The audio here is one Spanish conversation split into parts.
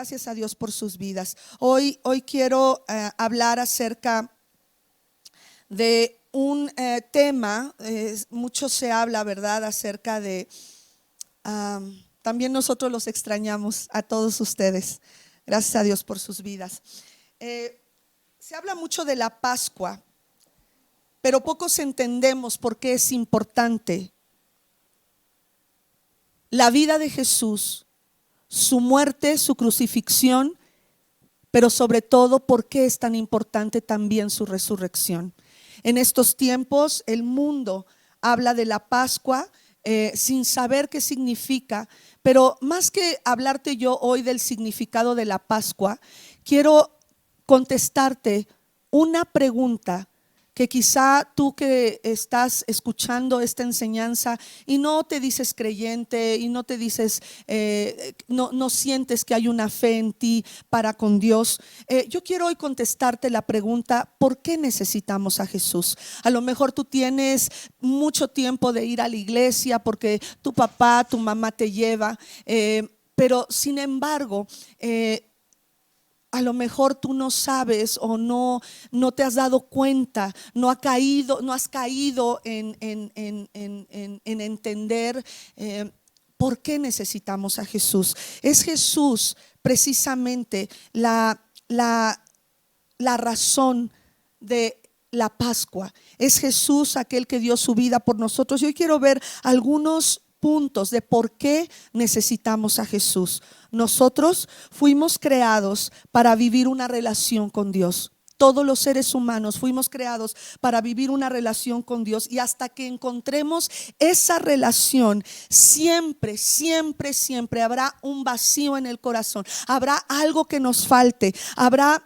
gracias a Dios por sus vidas. Hoy quiero hablar acerca de un tema, mucho se habla, ¿verdad?, acerca de, también nosotros los extrañamos a todos ustedes. Gracias a Dios por sus vidas. Se habla mucho de la Pascua, pero pocos entendemos por qué es importante la vida de Jesús, su muerte, su crucifixión, pero sobre todo por qué es tan importante también su resurrección. En estos tiempos el mundo habla de la Pascua sin saber qué significa, pero más que hablarte yo hoy del significado de la Pascua, quiero contestarte una pregunta que quizá tú que estás escuchando esta enseñanza y no te dices creyente y no te dices, no sientes que hay una fe en ti para con Dios. Yo quiero hoy contestarte la pregunta: ¿por qué necesitamos a Jesús? A lo mejor tú tienes mucho tiempo de ir a la iglesia porque tu papá, tu mamá te lleva, pero sin embargo, a lo mejor tú no sabes o no te has dado cuenta, no has caído en entender por qué necesitamos a Jesús. Es Jesús precisamente la razón de la Pascua. Es Jesús aquel que dio su vida por nosotros. Yo quiero ver algunos puntos de por qué necesitamos a Jesús. Nosotros fuimos creados para vivir una relación con Dios. Todos los seres humanos fuimos creados para vivir una relación con Dios, y hasta que encontremos esa relación, siempre habrá un vacío en el corazón, habrá algo que nos falte, habrá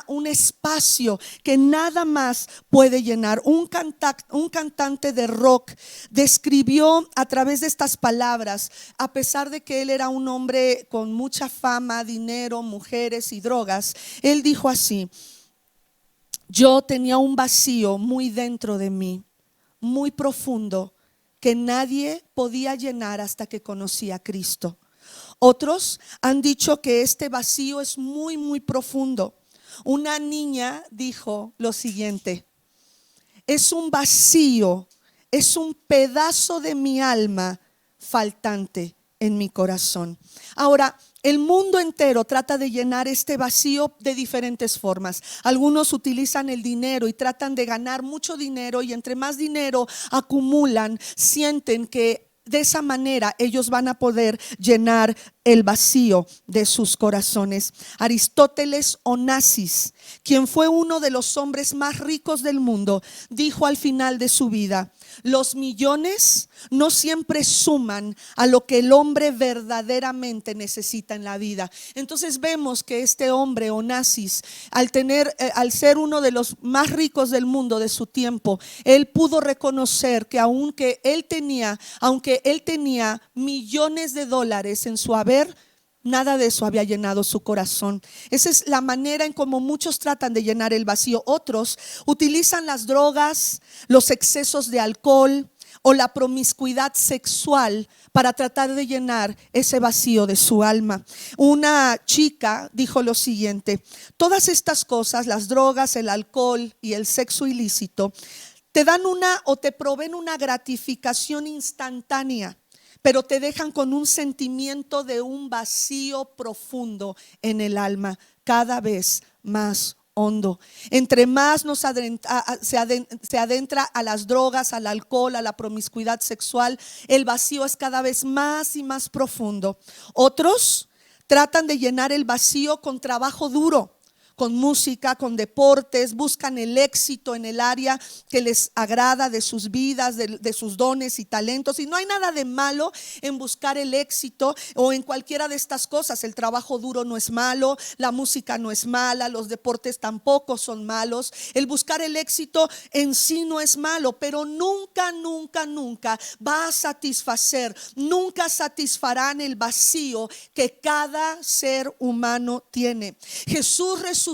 un espacio que nada más puede llenar. Un cantante de rock describió a través de estas palabras, a pesar de que él era un hombre con mucha fama, dinero, mujeres y drogas. Él dijo así: yo tenía un vacío muy dentro de mí, muy profundo, que nadie podía llenar hasta que conocí a Cristo. Otros han dicho que este vacío es muy profundo. Una niña dijo lo siguiente: es un vacío, es un pedazo de mi alma faltante en mi corazón. Ahora, el mundo entero trata de llenar este vacío de diferentes formas. Algunos utilizan el dinero y tratan de ganar mucho dinero, y entre más dinero acumulan, sienten que de esa manera ellos van a poder llenar el vacío de sus corazones. Aristóteles Onassis, quien fue uno de los hombres más ricos del mundo, dijo al final de su vida: los millones no siempre suman a lo que el hombre verdaderamente necesita en la vida. Entonces vemos que este hombre Onassis, al ser uno de los más ricos del mundo de su tiempo, él pudo reconocer que aunque él tenía millones de dólares en su haber, nada de eso había llenado su corazón. Esa es la manera en cómo muchos tratan de llenar el vacío. Otros utilizan las drogas, los excesos de alcohol o la promiscuidad sexual para tratar de llenar ese vacío de su alma. Una chica dijo lo siguiente: todas estas cosas, las drogas, el alcohol y el sexo ilícito, te dan te proveen una gratificación instantánea, pero te dejan con un sentimiento de un vacío profundo en el alma, cada vez más hondo. Entre más se adentra a las drogas, al alcohol, a la promiscuidad sexual, el vacío es cada vez más y más profundo. Otros tratan de llenar el vacío con trabajo duro, con música, con deportes, buscan el éxito en el área que les agrada de sus vidas, de sus dones y talentos. Y no hay nada de malo en buscar el éxito o en cualquiera de estas cosas. El trabajo duro no es malo, la música no es mala, los deportes tampoco son malos. El buscar el éxito en sí no es malo, pero nunca va a satisfacer, nunca satisfarán el vacío que cada ser humano tiene. Jesús resucitó,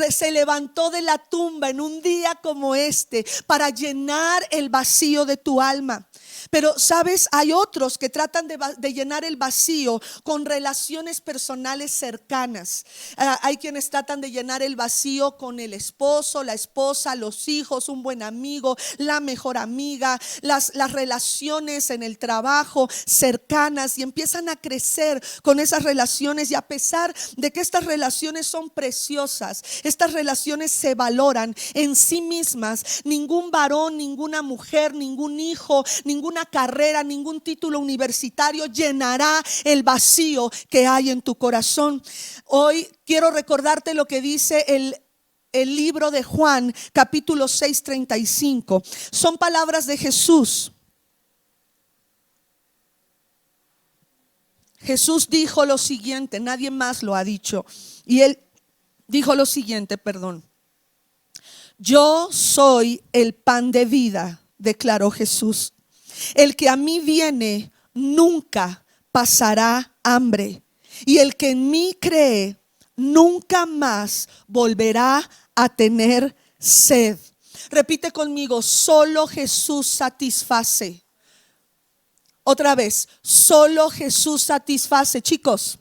se levantó de la tumba en un día como este para llenar el vacío de tu alma. Pero sabes, hay otros que tratan de llenar el vacío con relaciones personales cercanas. Hay quienes tratan de llenar el vacío con el esposo, la esposa, los hijos, un buen amigo, la mejor amiga, las relaciones en el trabajo cercanas, y empiezan a crecer con esas relaciones. Y a pesar de que estas relaciones son preciosas, estas relaciones se valoran en sí mismas, ningún varón, ninguna mujer, ningún hijo, ninguna carrera, ningún título universitario llenará el vacío que hay en tu corazón. Hoy quiero recordarte lo que dice el libro de Juan, capítulo 6, 35. Son palabras de Jesús. Jesús dijo lo siguiente, nadie más lo ha dicho. Y él dijo lo siguiente, perdón. Yo soy el pan de vida, declaró Jesús. El que a mí viene nunca pasará hambre, y el que en mí cree nunca más volverá a tener sed. Repite conmigo, solo Jesús satisface. Otra vez, solo Jesús satisface, chicos.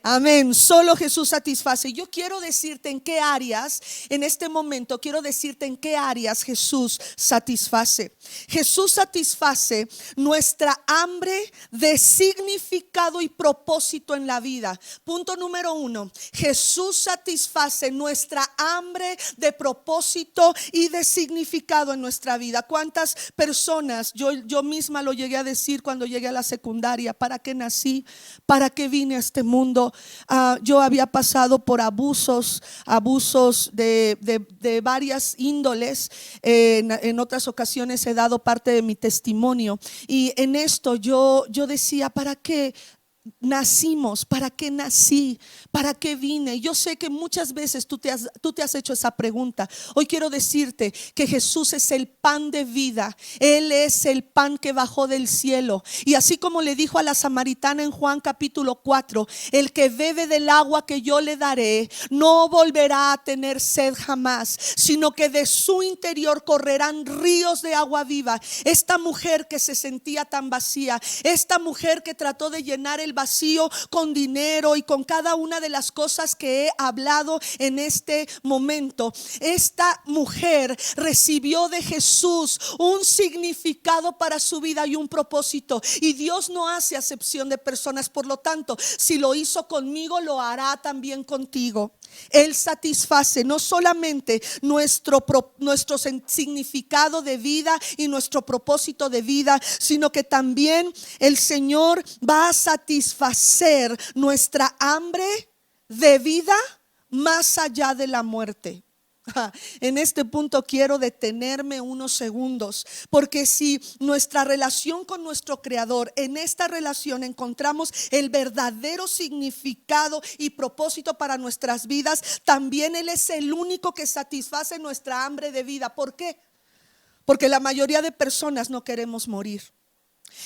Amén, solo Jesús satisface. Yo quiero decirte en qué áreas, en este momento quiero decirte en qué áreas Jesús satisface. Jesús satisface nuestra hambre de significado y propósito en la vida. Punto número 1, Jesús satisface nuestra hambre de propósito y de significado en nuestra vida. ¿Cuántas personas, yo misma lo llegué a decir cuando llegué a la secundaria, ¿para qué nací? ¿Para qué vine a este mundo? Yo había pasado por abusos de varias índoles. En otras ocasiones he dado parte de mi testimonio, y en esto yo decía, ¿para qué nacimos? ¿Para qué nací? ¿Para qué vine? Yo sé que muchas veces tú te has hecho esa pregunta. Hoy quiero decirte que Jesús es el pan de vida. Él es el pan que bajó del cielo, y así como le dijo a la samaritana en Juan capítulo 4, el que bebe del agua que yo le daré no volverá a tener sed jamás, sino que de su interior correrán ríos de agua viva. Esta mujer que se sentía tan vacía, esta mujer que trató de llenar el vacío con dinero y con cada una de las cosas que he hablado en este momento, esta mujer recibió de Jesús un significado para su vida y un propósito, y Dios no hace acepción de personas. Por lo tanto, si lo hizo conmigo, lo hará también contigo. Él satisface no solamente nuestro significado de vida y nuestro propósito de vida, sino que también el Señor va a satisfacer nuestra hambre de vida más allá de la muerte. En este punto quiero detenerme unos segundos, porque si nuestra relación con nuestro Creador, en esta relación encontramos el verdadero significado y propósito para nuestras vidas, también Él es el único que satisface nuestra hambre de vida. ¿Por qué? Porque la mayoría de personas no queremos morir,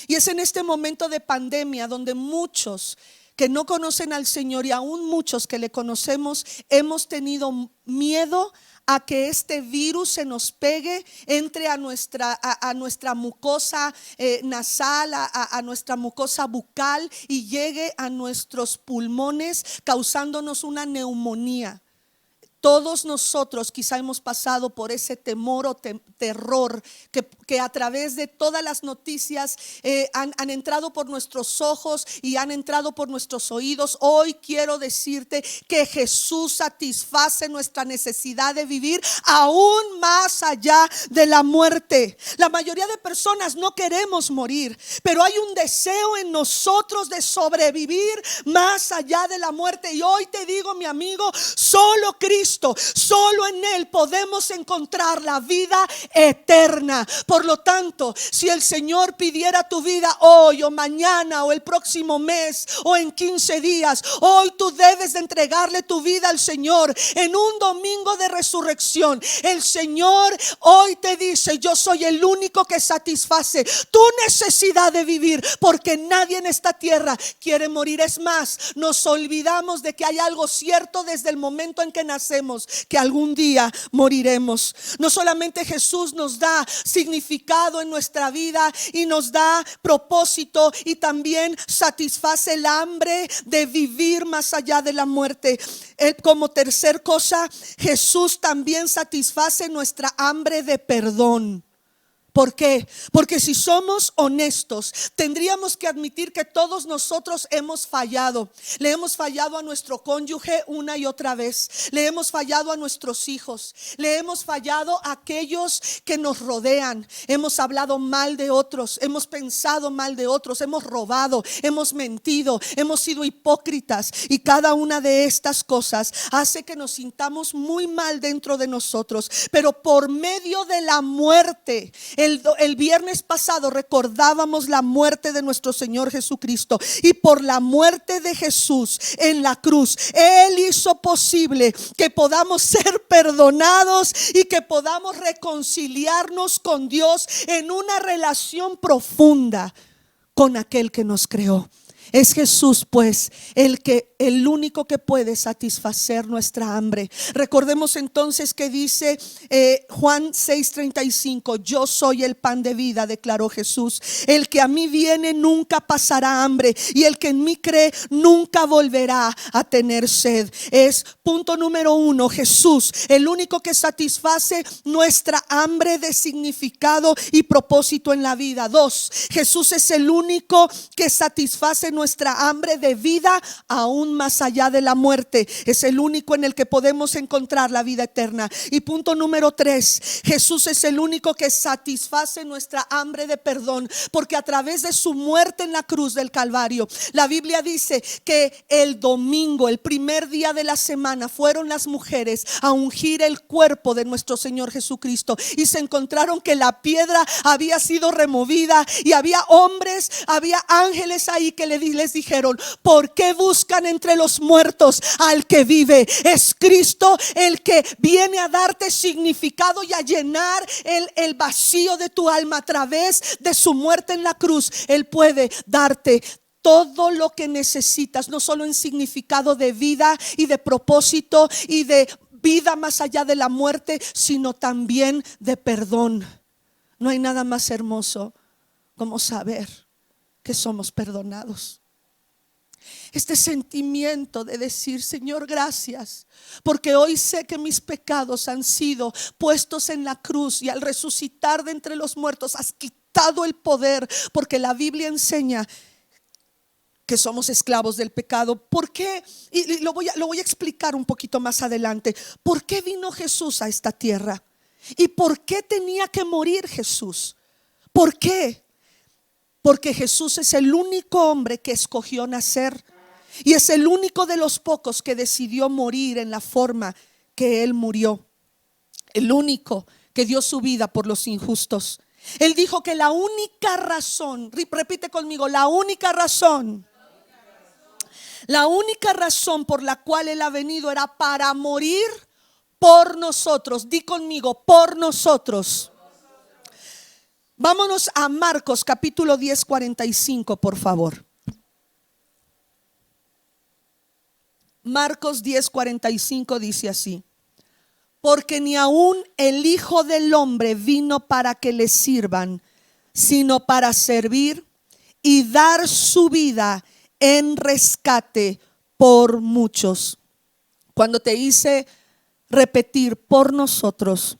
y es en este momento de pandemia donde muchos que no conocen al Señor, y aún muchos que le conocemos, hemos tenido miedo a que este virus se nos pegue, entre a nuestra mucosa nasal, a nuestra mucosa bucal, y llegue a nuestros pulmones, causándonos una neumonía. Todos nosotros quizá hemos pasado por ese temor o terror que a través de todas las noticias han entrado por nuestros ojos y han entrado por nuestros oídos. Hoy quiero decirte que Jesús satisface nuestra necesidad de vivir aún más allá de la muerte. La mayoría de personas no queremos morir, pero hay un deseo en nosotros de sobrevivir más allá de la muerte. Y hoy te digo, mi amigo, solo Cristo, solo en Él podemos encontrar la vida eterna. Por lo tanto, si el Señor pidiera tu vida hoy o mañana o el próximo mes o en 15 días, hoy tú debes de entregarle tu vida al Señor en un domingo de resurrección. El Señor hoy te dice: yo soy el único que satisface tu necesidad de vivir, porque nadie en esta tierra quiere morir. Es más, nos olvidamos de que hay algo cierto desde el momento en que nacemos. sabemos que algún día moriremos. No solamente Jesús nos da significado en nuestra vida y nos da propósito, y también satisface el hambre de vivir más allá de la muerte. Como tercer cosa, Jesús también satisface nuestra hambre de perdón. ¿Por qué? Porque si somos honestos, tendríamos que admitir que todos nosotros hemos fallado. Le hemos fallado a nuestro cónyuge una y otra vez. Le hemos fallado a nuestros hijos. Le hemos fallado a aquellos que nos rodean. Hemos hablado mal de otros. Hemos pensado mal de otros. Hemos robado. Hemos mentido. Hemos sido hipócritas. Y cada una de estas cosas hace que nos sintamos muy mal dentro de nosotros. Pero por medio de la muerte, el viernes pasado recordábamos la muerte de nuestro Señor Jesucristo, y por la muerte de Jesús en la cruz, Él hizo posible que podamos ser perdonados y que podamos reconciliarnos con Dios en una relación profunda con aquel que nos creó. Es Jesús, pues, el único que puede satisfacer nuestra hambre. Recordemos entonces que dice Juan 6:35: yo soy el pan de vida, declaró Jesús. El que a mí viene nunca pasará hambre, y el que en mí cree nunca volverá a tener sed. Es punto número uno, Jesús, el único que satisface nuestra hambre de significado y propósito en la vida. Dos, Jesús es el único que satisface nuestra hambre de vida aún más allá de la muerte. Es el único en el que podemos encontrar la vida eterna. Y punto número tres, Jesús es el único que satisface nuestra hambre de perdón, porque a través de su muerte en la cruz del Calvario, la Biblia dice que el domingo, el primer día de la semana, fueron las mujeres a ungir el cuerpo de nuestro Señor Jesucristo, y se encontraron que la piedra había sido removida, y había hombres, había ángeles ahí que les dijeron: ¿por qué buscan entre los muertos al que vive? Es Cristo el que viene a darte significado y a llenar el vacío de tu alma. A través de su muerte en la cruz, Él puede darte todo lo que necesitas, no solo en significado de vida y de propósito y de vida más allá de la muerte, sino también de perdón. No hay nada más hermoso como saber que somos perdonados. Este sentimiento de decir: Señor, gracias, porque hoy sé que mis pecados han sido puestos en la cruz, y al resucitar de entre los muertos has quitado el poder, porque la Biblia enseña que somos esclavos del pecado. ¿Por qué? Y lo voy a explicar un poquito más adelante. ¿Por qué vino Jesús a esta tierra? ¿Y por qué tenía que morir Jesús? ¿Por qué? Porque Jesús es el único hombre que escogió nacer, y es el único de los pocos que decidió morir en la forma que Él murió. El único que dio su vida por los injustos. Él dijo que la única razón, repite conmigo, la única razón por la cual Él ha venido era para morir por nosotros. Di conmigo: por nosotros. Vámonos a Marcos capítulo 10, 45, por favor. Marcos 10, 45 dice así: porque ni aun el Hijo del Hombre vino para que le sirvan, sino para servir y dar su vida en rescate por muchos. Cuando te hice repetir por nosotros,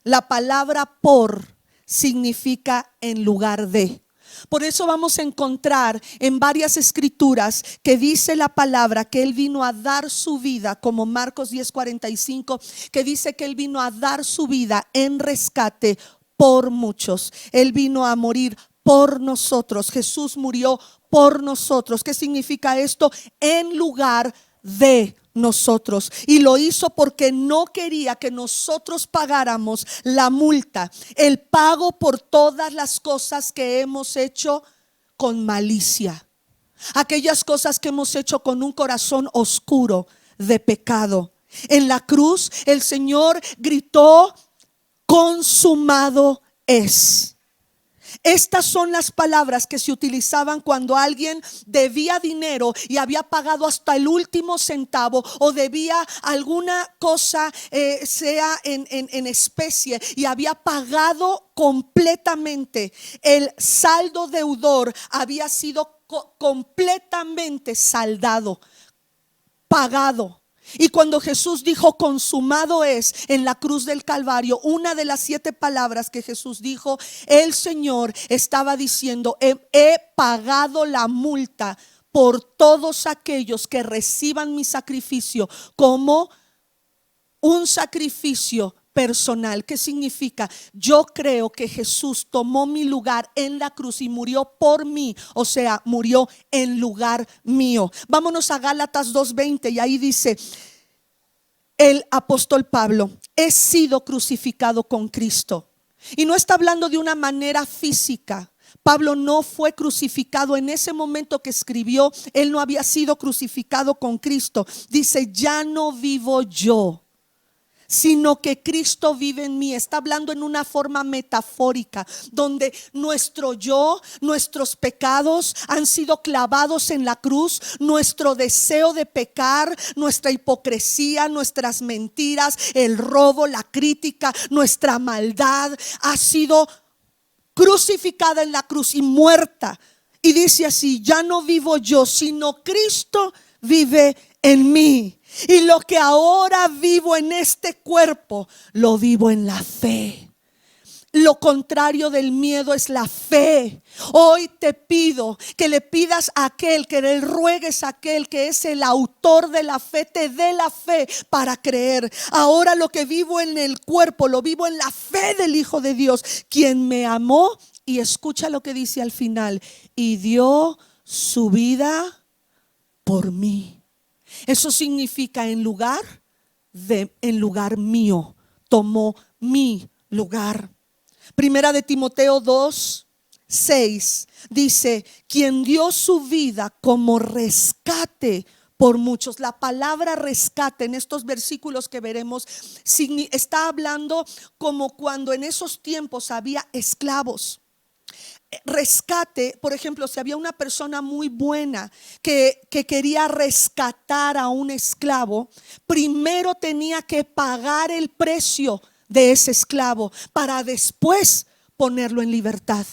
la palabra por significa en lugar de. Por eso vamos a encontrar en varias escrituras que dice la palabra que Él vino a dar su vida, como Marcos 10:45, que dice que Él vino a dar su vida en rescate por muchos. Él vino a morir por nosotros. Jesús murió por nosotros. ¿Qué significa esto? En lugar de nosotros. Y lo hizo porque no quería que nosotros pagáramos la multa, el pago por todas las cosas que hemos hecho con malicia, aquellas cosas que hemos hecho con un corazón oscuro de pecado. En la cruz el Señor gritó: consumado es. Estas son las palabras que se utilizaban cuando alguien debía dinero y había pagado hasta el último centavo, o debía alguna cosa, sea en especie, y había pagado completamente. El saldo deudor había sido completamente saldado, pagado. Y cuando Jesús dijo consumado es en la cruz del Calvario, una de las 7 palabras que Jesús dijo, el Señor estaba diciendo: he pagado la multa por todos aquellos que reciban mi sacrificio como un sacrificio personal. ¿Qué significa? Yo creo que Jesús tomó mi lugar en la cruz y murió por mí, o sea, murió en lugar mío. Vámonos a Gálatas 2:20 y ahí dice el apóstol Pablo: he sido crucificado con Cristo. Y no está hablando de una manera física. Pablo no fue crucificado en ese momento que escribió. Él no había sido crucificado con Cristo. Dice: ya no vivo yo, sino que Cristo vive en mí. Está hablando en una forma metafórica, donde nuestro yo, nuestros pecados han sido clavados en la cruz. Nuestro deseo de pecar, nuestra hipocresía, nuestras mentiras, el robo, la crítica, nuestra maldad ha sido crucificada en la cruz y muerta. Y dice así: ya no vivo yo, sino Cristo vive en mí. Y lo que ahora vivo en este cuerpo, lo vivo en la fe. Lo contrario del miedo es la fe. Hoy te pido que le pidas a aquel, que le ruegues a aquel que es el autor de la fe, te dé la fe para creer. Ahora lo que vivo en el cuerpo, lo vivo en la fe del Hijo de Dios, quien me amó. Y escucha lo que dice al final: y dio su vida por mí. Eso significa en lugar mío, tomó mi lugar. Primera de Timoteo 2:6 dice: quien dio su vida como rescate por muchos. La palabra rescate en estos versículos que veremos está hablando como cuando en esos tiempos había esclavos. Rescate, por ejemplo, si había una persona muy buena que quería rescatar a un esclavo, primero tenía que pagar el precio de ese esclavo para después ponerlo en libertad.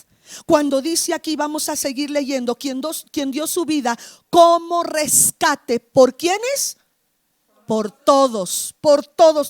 Cuando dice aquí, vamos a seguir leyendo, quien dio su vida como rescate, ¿por quiénes? Por todos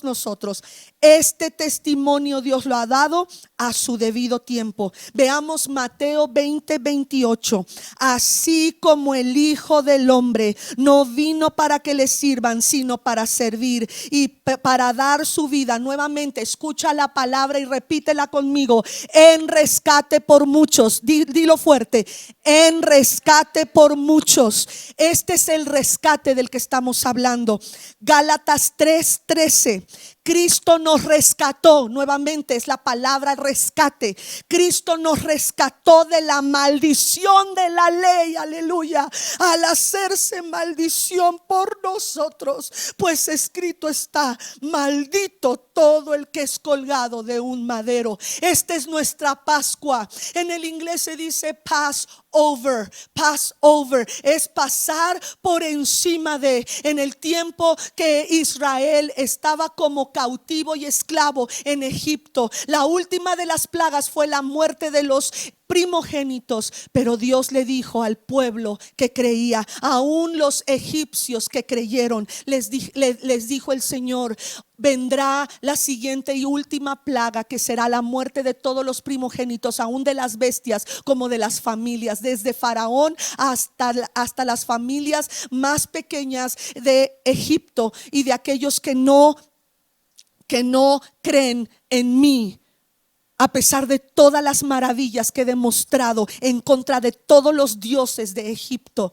nosotros. Este testimonio Dios lo ha dado a su debido tiempo. Veamos Mateo 20:28. Así como el Hijo del Hombre no vino para que le sirvan, sino para servir y para dar su vida. Nuevamente, escucha la palabra y repítela conmigo: en rescate por muchos. Dilo fuerte: en rescate por muchos. Este es el rescate del que estamos hablando. Gálatas 3:13. Cristo nos rescató. Nuevamente es la palabra rescate. Cristo nos rescató de la maldición de la ley, aleluya, al hacerse maldición por nosotros. Pues escrito está: maldito todo el que es colgado de un madero. Esta es nuestra Pascua. En el inglés se dice Passover. Passover es pasar por encima de. En el tiempo que Israel estaba como cautivo y esclavo en Egipto, la última de las plagas fue la muerte de los primogénitos, pero Dios le dijo al pueblo que creía, aún los egipcios que creyeron, les dijo el Señor: vendrá la siguiente y última plaga, que será la muerte de todos los primogénitos, aún de las bestias como de las familias, desde Faraón hasta las familias más pequeñas de Egipto y de aquellos que no creen en mí. A pesar de todas las maravillas que he demostrado en contra de todos los dioses de Egipto,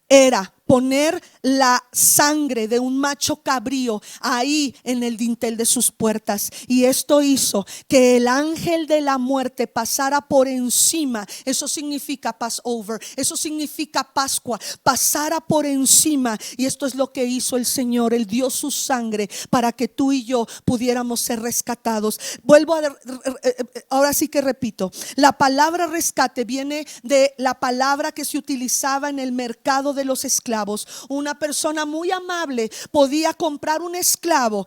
era poner la sangre de un macho cabrío ahí en el dintel de sus puertas. Y esto hizo que el ángel de la muerte pasara por encima. Eso significa Passover, eso significa Pascua, pasara por encima. Y esto es lo que hizo el Señor. Él dio su sangre para que tú y yo pudiéramos ser rescatados. Ahora sí que repito, la palabra rescate viene de la palabra que se utilizaba en el mercado de los esclavos. Una persona muy amable podía comprar un esclavo,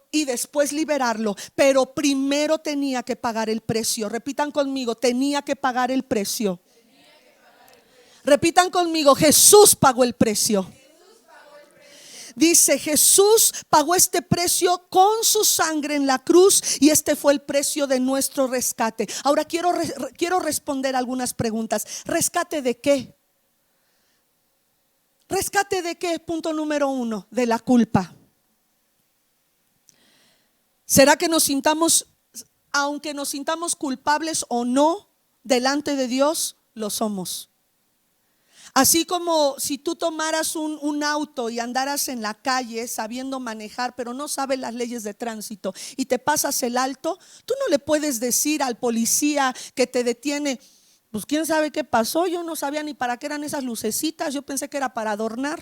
y después liberarlo, pero primero tenía que pagar el precio. Repitan conmigo, tenía que pagar el precio. Repitan conmigo, Jesús pagó el precio. Dice, Jesús pagó este precio con su sangre en la cruz, y este fue el precio de nuestro rescate. Ahora quiero responder algunas preguntas. ¿Rescate de qué? ¿Rescate de qué? Punto número 1, de la culpa. ¿Será que aunque nos sintamos culpables o no delante de Dios, lo somos? Así como si tú tomaras un auto y andaras en la calle sabiendo manejar, pero no sabes las leyes de tránsito y te pasas el alto, tú no le puedes decir al policía que te detiene: pues quién sabe qué pasó, yo no sabía ni para qué eran esas lucecitas, yo pensé que era para adornar.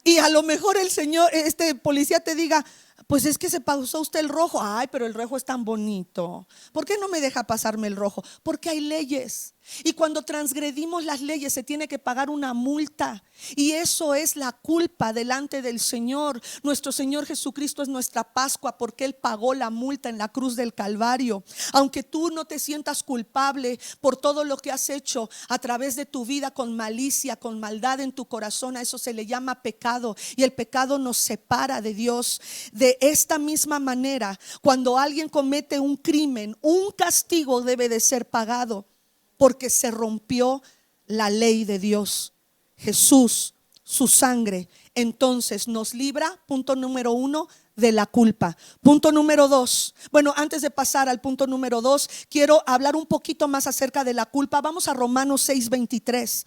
Y a lo mejor este policía te diga: pues es que se pasó usted el rojo. Ay, pero el rojo es tan bonito. ¿Por qué no me deja pasarme el rojo? Porque hay leyes. Y cuando transgredimos las leyes se tiene que pagar una multa. Y eso es la culpa delante del Señor. Nuestro Señor Jesucristo es nuestra Pascua, porque Él pagó la multa en la cruz del Calvario. Aunque tú no te sientas culpable por todo lo que has hecho a través de tu vida, con malicia, con maldad en tu corazón, a eso se le llama pecado. Y el pecado nos separa de Dios. De esta misma manera, cuando alguien comete un crimen, un castigo debe de ser pagado, porque se rompió la ley de Dios. Jesús, su sangre, entonces nos libra, punto número 1, de la culpa. Punto número 2. Bueno, antes de pasar al punto número 2, quiero hablar un poquito más acerca de la culpa. Vamos a Romanos 6:23.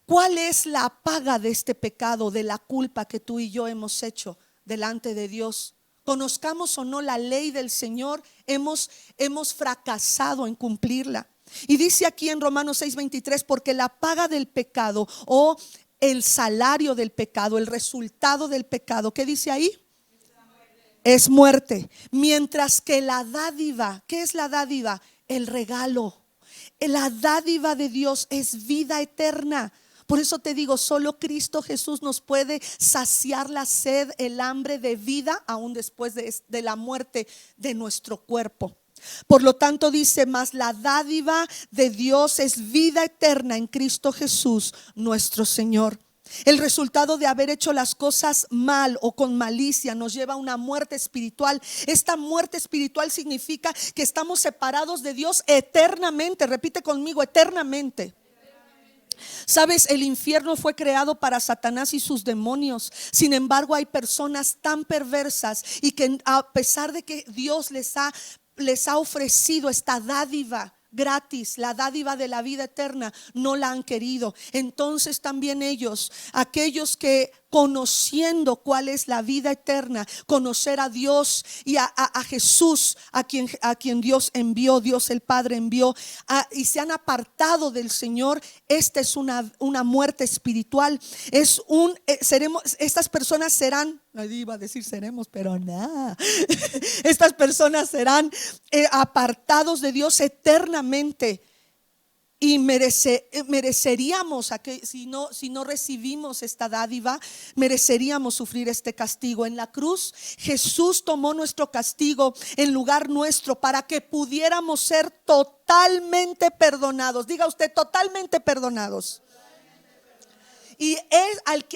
¿Cuál es la paga de este pecado, de la culpa que tú y yo hemos hecho delante de Dios? Conozcamos o no la ley del Señor, hemos fracasado en cumplirla. Y dice aquí en Romanos 6:23, porque la paga del pecado, o el salario del pecado, el resultado del pecado, ¿qué dice ahí? Es muerte. Mientras que la dádiva, ¿qué es la dádiva? El regalo. La dádiva de Dios es vida eterna. Por eso te digo, solo Cristo Jesús nos puede saciar la sed, el hambre de vida, aún después de la muerte de nuestro cuerpo. Por lo tanto dice, mas la dádiva de Dios es vida eterna en Cristo Jesús nuestro Señor. El resultado de haber hecho las cosas mal o con malicia nos lleva a una muerte espiritual. Esta muerte espiritual significa que estamos separados de Dios eternamente. Repite conmigo, eternamente. Sabes, el infierno fue creado para Satanás y sus demonios. Sin embargo, hay personas tan perversas y que a pesar de que Dios les ha ofrecido esta dádiva gratis, la dádiva de la vida eterna, no la han querido. Entonces también ellos, aquellos que conociendo cuál es la vida eterna, conocer a Dios y a Jesús, a quien Dios envió, Dios el Padre envió, y se han apartado del Señor, esta es una muerte espiritual. Estas personas serán, no iba a decir seremos, pero nada. Estas personas serán apartados de Dios eternamente. Y mereceríamos, si no recibimos esta dádiva, mereceríamos sufrir este castigo. En la cruz Jesús tomó nuestro castigo en lugar nuestro, para que pudiéramos ser totalmente perdonados. Diga usted, totalmente perdonados. Y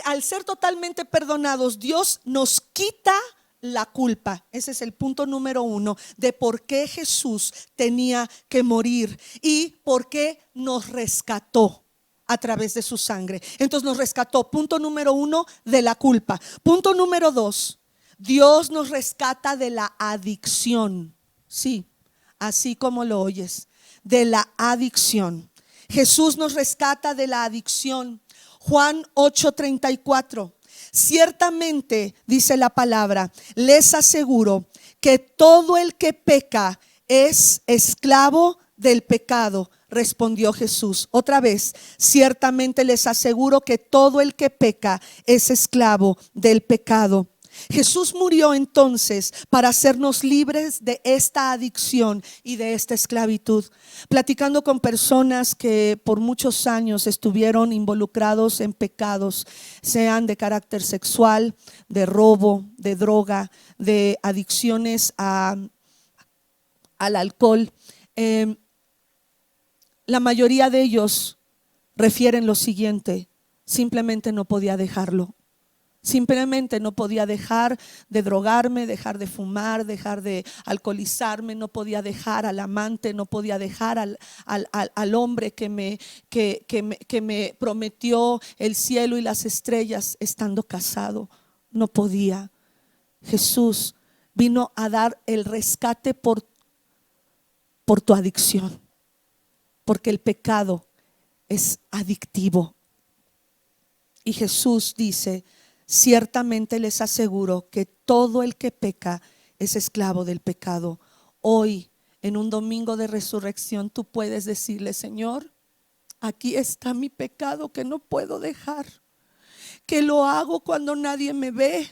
al ser totalmente perdonados, Dios nos quita la culpa. Ese es el punto número 1 de por qué Jesús tenía que morir y por qué nos rescató a través de su sangre. Entonces nos rescató, punto número 1, de la culpa. Punto número 2, Dios nos rescata de la adicción. Sí, así como lo oyes, de la adicción. Jesús nos rescata de la adicción. Juan 8:34. Ciertamente, dice la palabra, les aseguro que todo el que peca es esclavo del pecado. Respondió Jesús. Otra vez, ciertamente les aseguro que todo el que peca es esclavo del pecado. Jesús murió entonces para hacernos libres de esta adicción y de esta esclavitud. Platicando con personas que por muchos años estuvieron involucrados en pecados, sean de carácter sexual, de robo, de droga, de adicciones al alcohol, la mayoría de ellos refieren lo siguiente: simplemente no podía dejarlo. Simplemente no podía dejar de drogarme, dejar de fumar, dejar de alcoholizarme, no podía dejar al amante, no podía dejar al hombre que me prometió el cielo y las estrellas estando casado. No podía. Jesús vino a dar el rescate por tu adicción, porque el pecado es adictivo. Y Jesús dice: ciertamente les aseguro que todo el que peca es esclavo del pecado. Hoy, en un domingo de resurrección, tú puedes decirle: Señor, aquí está mi pecado que no puedo dejar, que lo hago cuando nadie me ve,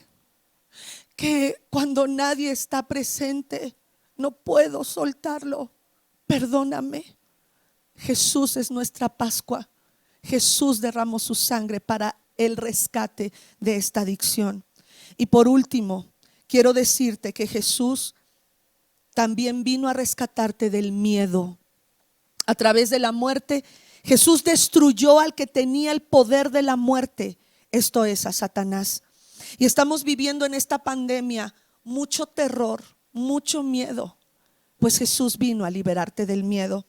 que cuando nadie está presente no puedo soltarlo. Perdóname. Jesús es nuestra Pascua. Jesús derramó su sangre para el rescate de esta adicción. Y por último, quiero decirte que Jesús también vino a rescatarte del miedo. A través de la muerte, Jesús destruyó al que tenía el poder de la muerte, esto es, a Satanás. Y estamos viviendo en esta pandemia mucho terror, mucho miedo, pues Jesús vino a liberarte del miedo.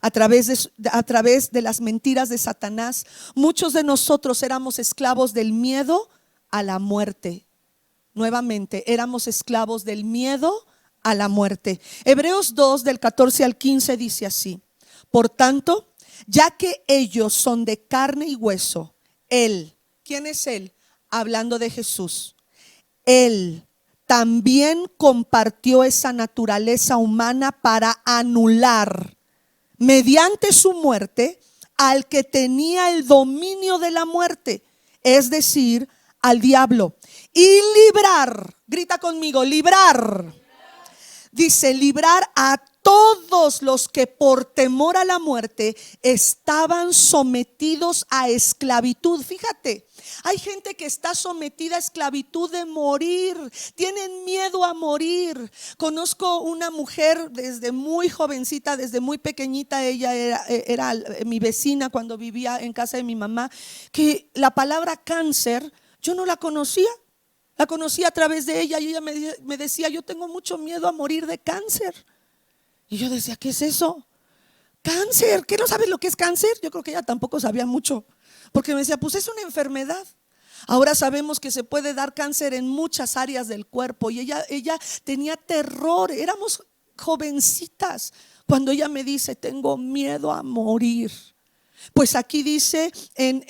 A través de las mentiras de Satanás, muchos de nosotros éramos esclavos del miedo a la muerte. Nuevamente, éramos esclavos del miedo a la muerte. Hebreos 2 del 14 al 15 dice así: por tanto, ya que ellos son de carne y hueso, Él, ¿quién es Él? Hablando de Jesús. Él también compartió esa naturaleza humana para anular mediante su muerte al que tenía el dominio de la muerte, es decir, al diablo, y librar, grita conmigo, librar. Dice: librar a todos los que por temor a la muerte estaban sometidos a esclavitud. Fíjate, hay gente que está sometida a esclavitud de morir, tienen miedo a morir. Conozco una mujer desde muy jovencita, desde muy pequeñita, ella era mi vecina cuando vivía en casa de mi mamá, que la palabra cáncer yo no la conocía. La conocí a través de ella y ella me decía: yo tengo mucho miedo a morir de cáncer. Y yo decía: ¿qué es eso? Cáncer, ¿qué no sabes lo que es cáncer? Yo creo que ella tampoco sabía mucho, porque me decía: pues es una enfermedad. Ahora sabemos que se puede dar cáncer en muchas áreas del cuerpo. Y ella tenía terror, éramos jovencitas cuando ella me dice: tengo miedo a morir. Pues aquí dice en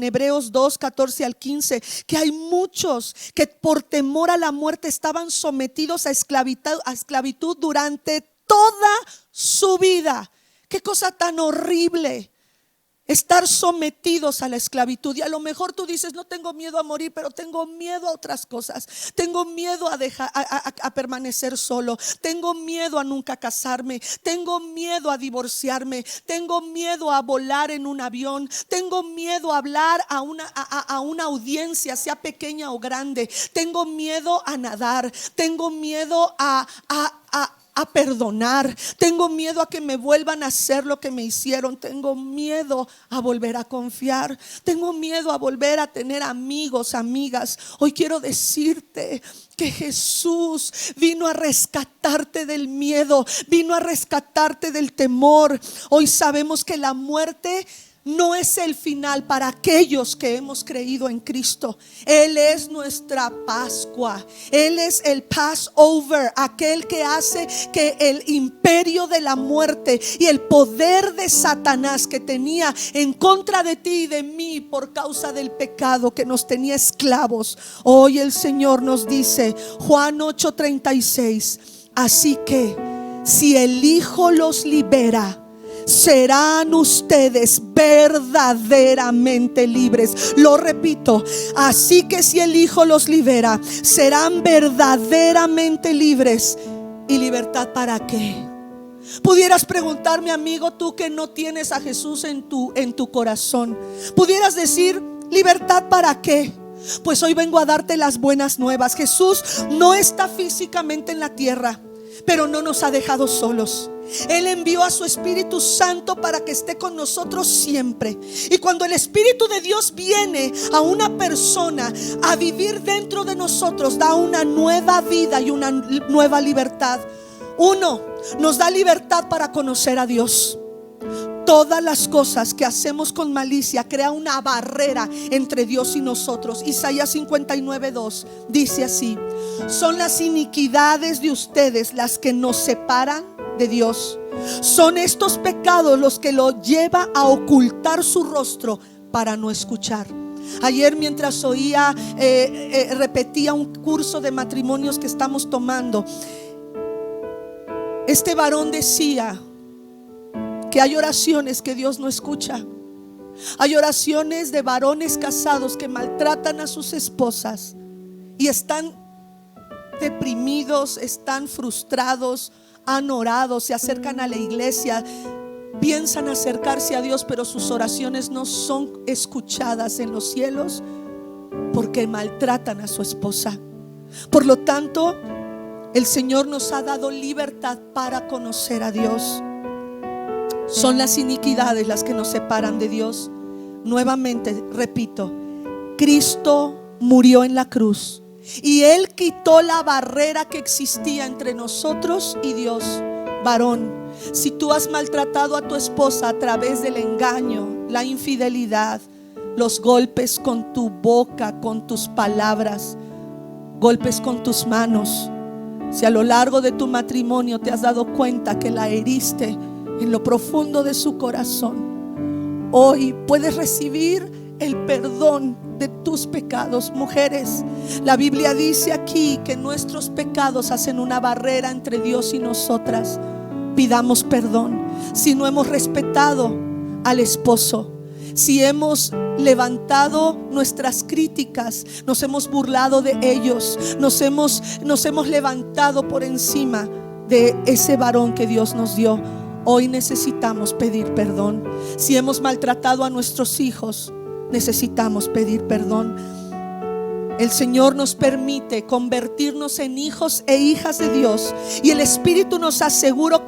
Hebreos 2, 14 al 15, que hay muchos que por temor a la muerte estaban sometidos a esclavitud durante toda su vida. Qué cosa tan horrible, estar sometidos a la esclavitud. Y a lo mejor tú dices: no tengo miedo a morir, pero tengo miedo a otras cosas. Tengo miedo a permanecer solo. Tengo miedo a nunca casarme. Tengo miedo a divorciarme. Tengo miedo a volar en un avión. Tengo miedo a hablar a una audiencia, sea pequeña o grande. Tengo miedo a nadar. Tengo miedo a perdonar. Tengo miedo a que me vuelvan a hacer lo que me hicieron. Tengo miedo a volver a confiar. Tengo miedo a volver a tener amigos, amigas. Hoy quiero decirte que Jesús vino a rescatarte del miedo, vino a rescatarte del temor. Hoy sabemos que la muerte no es el final para aquellos que hemos creído en Cristo. Él es nuestra Pascua. Él es el Passover, aquel que hace que el imperio de la muerte y el poder de Satanás que tenía en contra de ti y de mí por causa del pecado que nos tenía esclavos, hoy el Señor nos dice, Juan 8:36, así que si el Hijo los libera, serán ustedes verdaderamente libres. Lo repito, así que si el Hijo los libera, serán verdaderamente libres. ¿Y libertad para qué? Pudieras preguntarme, amigo, tú que no tienes a Jesús en tu corazón, pudieras decir, ¿libertad para qué? Pues hoy vengo a darte las buenas nuevas. Jesús no está físicamente en la tierra, pero no nos ha dejado solos. Él envió a su Espíritu Santo para que esté con nosotros siempre. Y cuando el Espíritu de Dios viene a una persona a vivir dentro de nosotros, da una nueva vida y una nueva libertad. Uno, nos da libertad para conocer a Dios. Todas las cosas que hacemos con malicia crea una barrera entre Dios y nosotros. Isaías 59:2 dice así: son las iniquidades de ustedes las que nos separan de Dios. Son estos pecados los que lo lleva a ocultar su rostro para no escuchar. Ayer mientras oía, repetía un curso de matrimonios que estamos tomando, este varón decía que hay oraciones que Dios no escucha. Hay oraciones de varones casados que maltratan a sus esposas y están deprimidos, están frustrados, han orado, se acercan a la iglesia, piensan acercarse a Dios, pero sus oraciones no son escuchadas en los cielos porque maltratan a su esposa. Por lo tanto, el Señor nos ha dado libertad para conocer a Dios. Son las iniquidades las que nos separan de Dios. Nuevamente repito, Cristo murió en la cruz y Él quitó la barrera que existía entre nosotros y Dios. Varón, si tú has maltratado a tu esposa a través del engaño, la infidelidad, los golpes con tu boca, con tus palabras, golpes con tus manos, si a lo largo de tu matrimonio te has dado cuenta que la heriste en lo profundo de su corazón, hoy puedes recibir el perdón de tus pecados. Mujeres, la Biblia dice aquí que nuestros pecados hacen una barrera entre Dios y nosotras. Pidamos perdón si no hemos respetado al esposo, si hemos levantado nuestras críticas, nos hemos burlado de ellos, nos hemos levantado por encima de ese varón que Dios nos dio. Hoy necesitamos pedir perdón. Si hemos maltratado a nuestros hijos, necesitamos pedir perdón. El Señor nos permite convertirnos en hijos e hijas de Dios, y el Espíritu nos asegura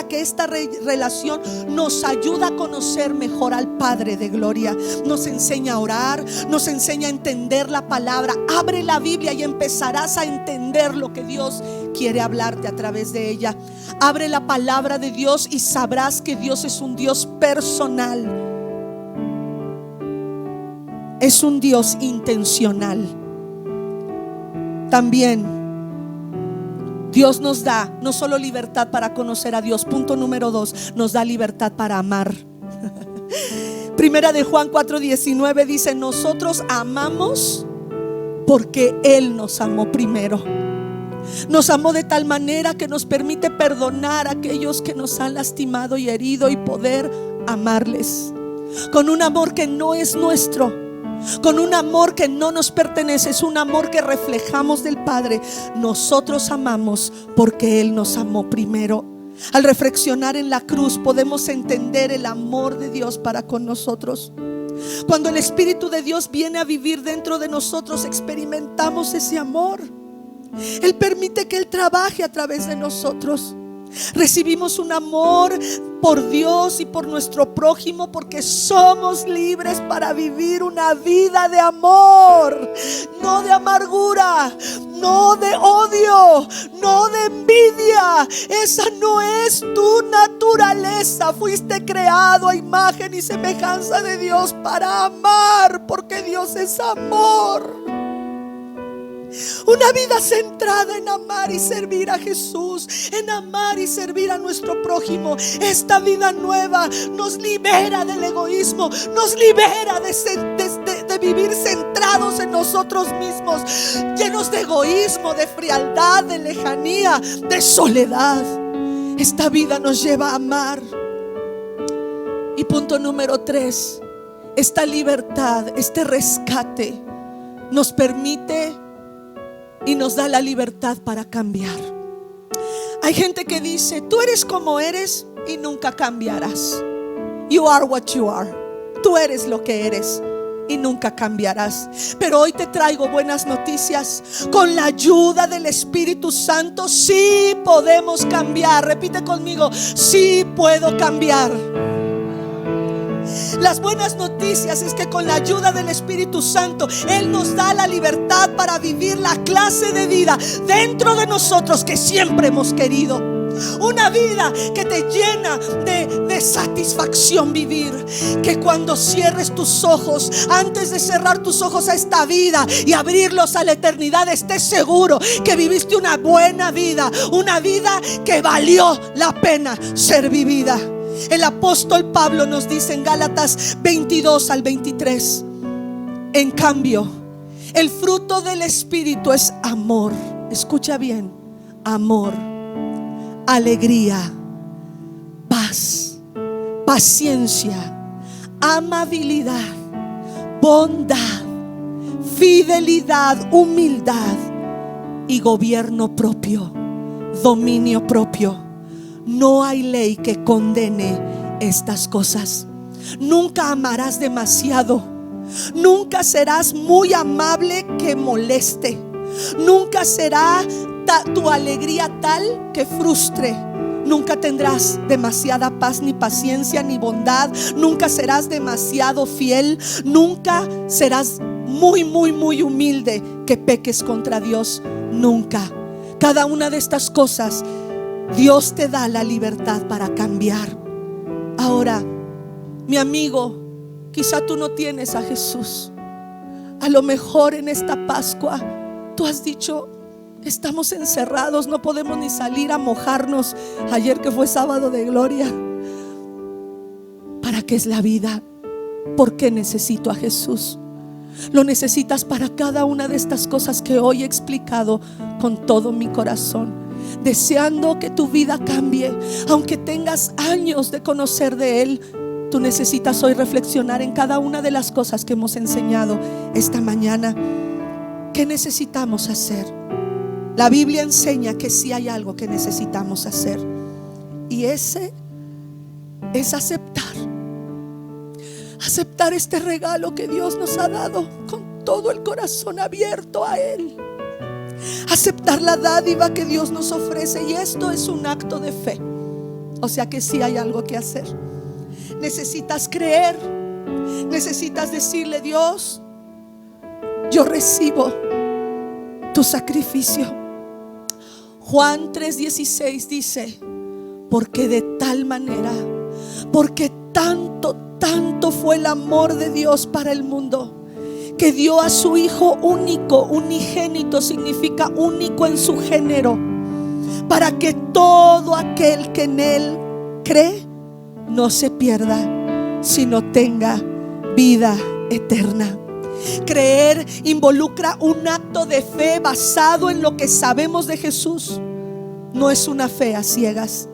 que esta relación nos ayuda a conocer mejor al Padre de gloria. Nos enseña a orar, nos enseña a entender la palabra. Abre la Biblia y empezarás a entender lo que Dios quiere hablarte a través de ella. Abre la palabra de Dios y sabrás que Dios es un Dios personal. Es un Dios intencional. También Dios nos da no solo libertad para conocer a Dios. Punto número 2, nos da libertad para amar. Primera de Juan 4:19 dice: nosotros amamos porque Él nos amó primero. Nos amó de tal manera que nos permite perdonar a aquellos que nos han lastimado y herido, y poder amarles con un amor que no es nuestro, con un amor que no nos pertenece. Es un amor que reflejamos del Padre. Nosotros amamos porque Él nos amó primero. Al reflexionar en la cruz podemos entender el amor de Dios para con nosotros. Cuando el Espíritu de Dios viene a vivir dentro de nosotros, experimentamos ese amor. Él permite que Él trabaje a través de nosotros. Recibimos un amor por Dios y por nuestro prójimo, porque somos libres para vivir una vida de amor, no de amargura, no de odio, no de envidia. Esa no es tu naturaleza. Fuiste creado a imagen y semejanza de Dios para amar, porque Dios es amor. Una vida centrada en amar y servir a Jesús, en amar y servir a nuestro prójimo. Esta vida nueva nos libera del egoísmo, nos libera de vivir centrados en nosotros mismos, llenos de egoísmo, de frialdad, de lejanía, de soledad. Esta vida nos lleva a amar. Y punto número 3, esta libertad, este rescate nos permite y nos da la libertad para cambiar. Hay gente que dice: tú eres como eres y nunca cambiarás. You are what you are. Tú eres lo que eres y nunca cambiarás. Pero hoy te traigo buenas noticias. Con la ayuda del Espíritu Santo sí podemos cambiar. Repite conmigo: sí puedo cambiar. Las buenas noticias es que con la ayuda del Espíritu Santo Él nos da la libertad para vivir la clase de vida dentro de nosotros que siempre hemos querido. Una vida que te llena de satisfacción vivir. Que cuando cierres tus ojos, antes de cerrar tus ojos a esta vida y abrirlos a la eternidad, estés seguro que viviste una buena vida. Una vida que valió la pena ser vivida. El apóstol Pablo nos dice en Gálatas 22 al 23: en cambio, el fruto del Espíritu es amor. Escucha bien: amor, alegría, paz, paciencia, amabilidad, bondad, fidelidad, humildad y gobierno propio, dominio propio. No hay ley que condene estas cosas. Nunca amarás demasiado. Nunca serás muy amable que moleste. Nunca será tu alegría tal que frustre. Nunca tendrás demasiada paz, ni paciencia, ni bondad. Nunca serás demasiado fiel. Nunca serás muy humilde que peques contra Dios. Nunca. Cada una de estas cosas Dios te da la libertad para cambiar. Ahora, mi amigo, quizá tú no tienes a Jesús. A lo mejor en esta Pascua tú has dicho: estamos encerrados, no podemos ni salir a mojarnos. Ayer que fue sábado de gloria. ¿Para qué es la vida? ¿Por qué necesito a Jesús? Lo necesitas para cada una de estas cosas que hoy he explicado con todo mi corazón, deseando que tu vida cambie. Aunque tengas años de conocer de Él, tú necesitas hoy reflexionar en cada una de las cosas que hemos enseñado esta mañana. ¿Qué necesitamos hacer? La Biblia enseña que sí hay algo que necesitamos hacer, y ese es aceptar este regalo que Dios nos ha dado con todo el corazón abierto a Él. Aceptar la dádiva que Dios nos ofrece, y esto es un acto de fe. O sea que sí hay algo que hacer. Necesitas creer, necesitas decirle: Dios, yo recibo tu sacrificio. Juan 3:16 dice: porque de tal manera, porque tanto fue el amor de Dios para el mundo, que dio a su Hijo único. Unigénito significa único en su género, para que todo aquel que en Él cree no se pierda, sino tenga vida eterna. Creer involucra un acto de fe basado en lo que sabemos de Jesús. No es una fe a ciegas,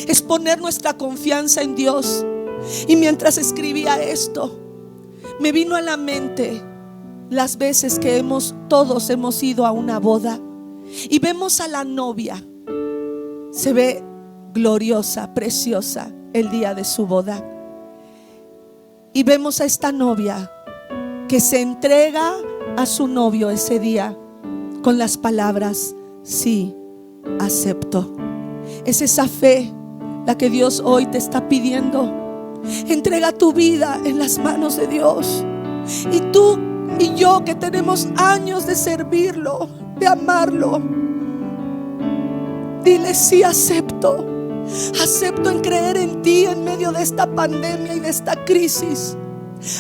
es poner nuestra confianza en Dios. Y mientras escribía esto, me vino a la mente las veces que todos hemos ido a una boda y vemos a la novia. Se ve gloriosa, preciosa el día de su boda, y vemos a esta novia que se entrega a su novio ese día con las palabras: sí, acepto. Es esa fe la que Dios hoy te está pidiendo. Entrega tu vida en las manos de Dios, y tú Y yo, que tenemos años de servirlo, de amarlo, dile: sí, acepto. Acepto en creer en ti en medio de esta pandemia y de esta crisis.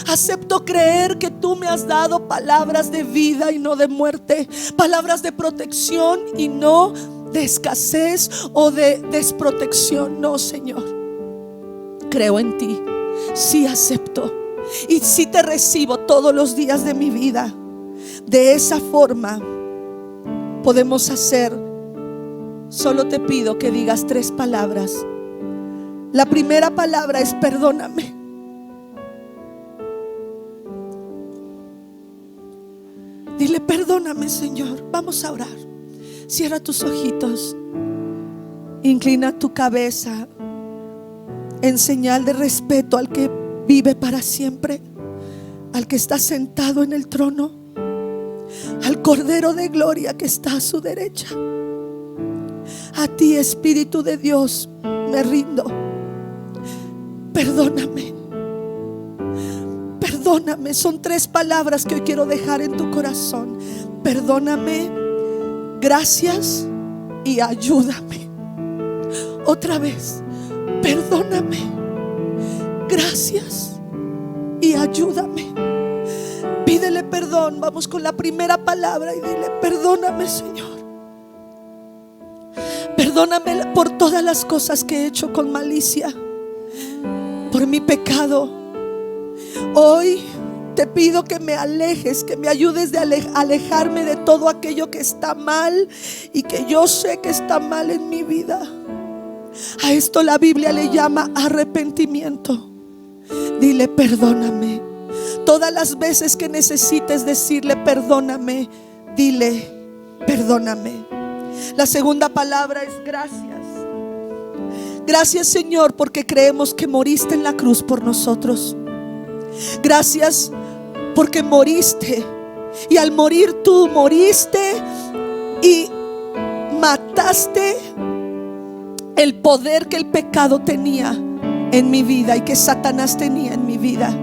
Acepto creer que tú me has dado palabras de vida y no de muerte, palabras de protección y no de escasez o de desprotección. No, Señor, creo en ti. Sí, acepto y sí te recibo todos los días de mi vida. De esa forma podemos hacer. Solo te pido que digas 3 palabras. La primera palabra es: perdóname. Dile: perdóname, Señor. Vamos a orar. Cierra tus ojitos, inclina tu cabeza en señal de respeto al que vive para siempre, al que está sentado en el trono, al Cordero de Gloria que está a su derecha. A ti, Espíritu de Dios, me rindo. Perdóname. Perdóname. Son 3 palabras que hoy quiero dejar en tu corazón. Perdóname, gracias y ayúdame. Otra vez: perdóname, gracias y ayúdame. Pídele perdón. Vamos con la primera palabra y dile: perdóname, Señor. Perdóname por todas las cosas que he hecho con malicia, por mi pecado. Hoy te pido que me alejes, que me ayudes a alejarme de todo aquello que está mal y que yo sé que está mal en mi vida. A esto la Biblia le llama arrepentimiento. Dile: perdóname. Todas las veces que necesites decirle perdóname, dile: perdóname. La segunda palabra es gracias. Gracias, Señor, porque creemos que moriste en la cruz por nosotros. Gracias porque moriste, y al morir tú moriste y mataste el poder que el pecado tenía en mi vida y que Satanás tenía en mi vida.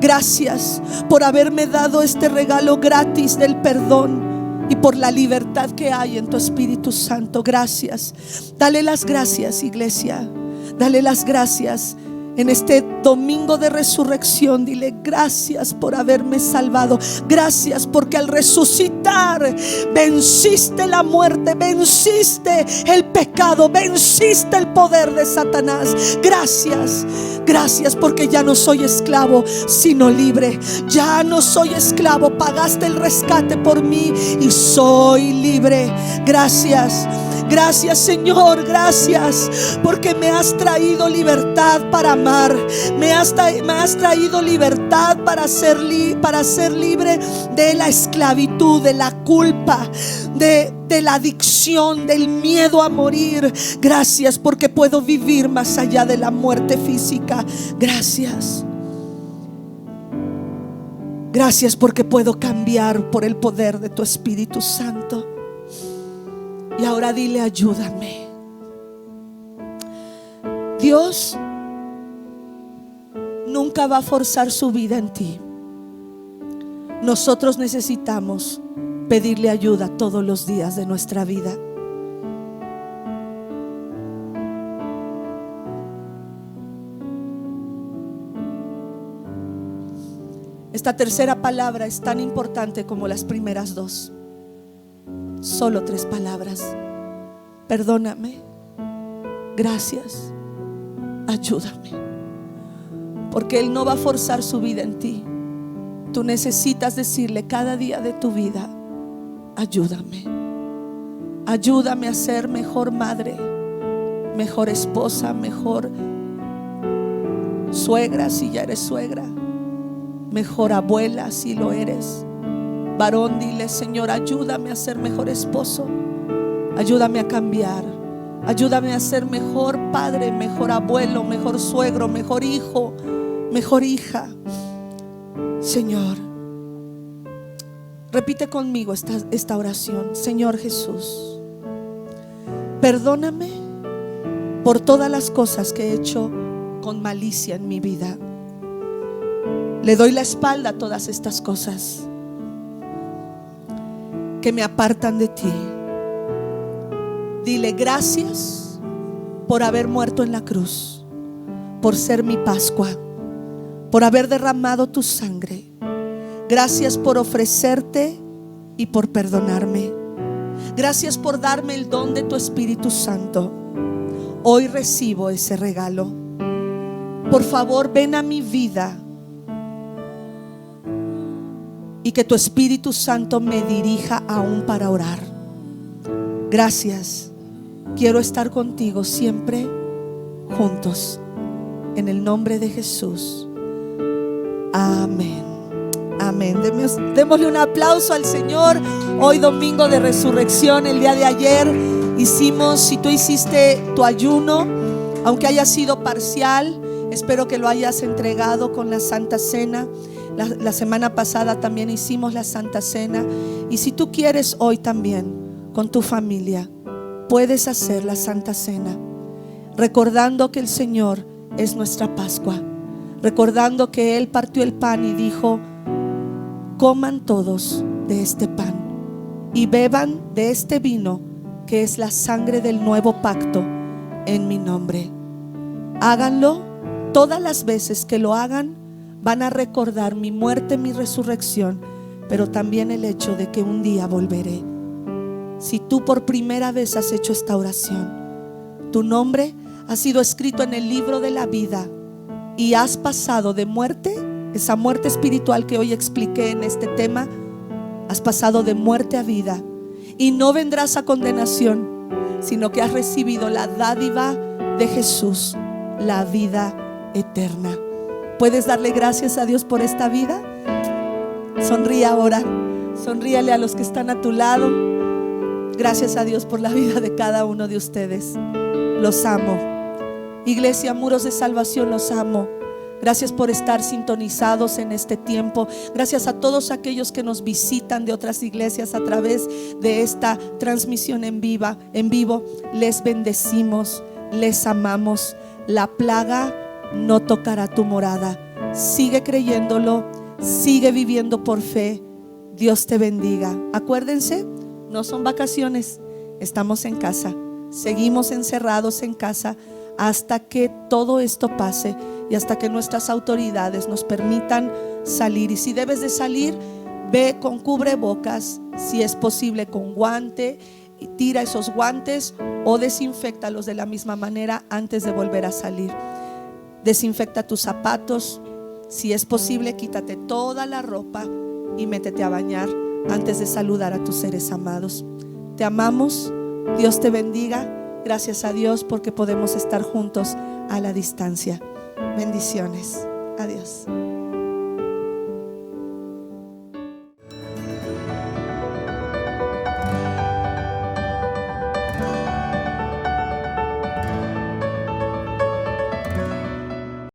Gracias por haberme dado este regalo gratis del perdón y por la libertad que hay en tu Espíritu Santo. Gracias. Dale las gracias, iglesia. Dale las gracias en este domingo de resurrección. Dile: gracias por haberme salvado. Gracias porque al resucitar venciste la muerte, venciste el pecado, venciste el poder de Satanás. Gracias. Gracias porque ya no soy esclavo, sino libre. Ya no soy esclavo, pagaste el rescate por mí y soy libre. Gracias. Gracias, Señor, gracias porque me has traído libertad para amar. Me has traído libertad para ser libre de la esclavitud, de la culpa, de la adicción, del miedo a morir. Gracias porque puedo vivir más allá de la muerte física. Gracias. Gracias porque puedo cambiar por el poder de tu Espíritu Santo. Y ahora dile: ayúdame. Dios nunca va a forzar su vida en ti. Nosotros necesitamos pedirle ayuda todos los días de nuestra vida. Esta tercera palabra es tan importante como las primeras 2. Solo 3 palabras: perdóname, gracias, ayúdame. Porque Él no va a forzar su vida en ti. Tú necesitas decirle cada día de tu vida: ayúdame. Ayúdame a ser mejor madre, mejor esposa, mejor suegra si ya eres suegra, mejor abuela si lo eres. Varón, dile: Señor, ayúdame a ser mejor esposo. Ayúdame a cambiar. Ayúdame a ser mejor padre, mejor abuelo, mejor suegro, mejor hijo, mejor hija. Señor, repite conmigo esta oración. Señor Jesús, perdóname por todas las cosas que he hecho con malicia en mi vida. Le doy la espalda a todas estas cosas que me apartan de ti. Dile gracias por haber muerto en la cruz, por ser mi Pascua, por haber derramado tu sangre. Gracias por ofrecerte y por perdonarme. Gracias por darme el don de tu Espíritu Santo. Hoy recibo ese regalo. Por favor, ven a mi vida y que tu Espíritu Santo me dirija aún para orar. Gracias. Quiero estar contigo siempre juntos. En el nombre de Jesús. Amén. Amén. Démosle un aplauso al Señor. Hoy domingo de resurrección. El día de ayer hicimos, si tú hiciste tu ayuno, aunque haya sido parcial, espero que lo hayas entregado con la Santa Cena. La semana pasada también hicimos la Santa Cena. Y si tú quieres hoy también con tu familia, puedes hacer la Santa Cena, recordando que el Señor es nuestra Pascua, recordando que Él partió el pan y dijo: coman todos de este pan y beban de este vino, que es la sangre del nuevo pacto en mi nombre. Háganlo. Todas las veces que lo hagan, van a recordar mi muerte, mi resurrección, pero también el hecho de que un día volveré. Si tú por primera vez has hecho esta oración, tu nombre ha sido escrito en el libro de la vida y has pasado de muerte, esa muerte espiritual que hoy expliqué en este tema, has pasado de muerte a vida y no vendrás a condenación, sino que has recibido la dádiva de Jesús, la vida eterna. ¿Puedes darle gracias a Dios por esta vida? Sonríe ahora, sonríale a los que están a tu lado. Gracias a Dios por la vida de cada uno de ustedes. Los amo. Iglesia Muros de Salvación, los amo. Gracias por estar sintonizados en este tiempo. Gracias a todos aquellos que nos visitan de otras iglesias a través de esta transmisión en vivo. Les bendecimos, les amamos. La plaga no tocará tu morada. Sigue creyéndolo, sigue viviendo por fe. Dios te bendiga. Acuérdense, no son vacaciones, estamos en casa. Seguimos encerrados en casa hasta que todo esto pase y hasta que nuestras autoridades nos permitan salir. Y si debes de salir, ve con cubrebocas, si es posible con guante, y tira esos guantes o desinféctalos de la misma manera antes de volver a salir. Desinfecta tus zapatos, si es posible quítate toda la ropa y métete a bañar antes de saludar a tus seres amados. Te amamos, Dios te bendiga. Gracias a Dios porque podemos estar juntos a la distancia. Bendiciones. Adiós.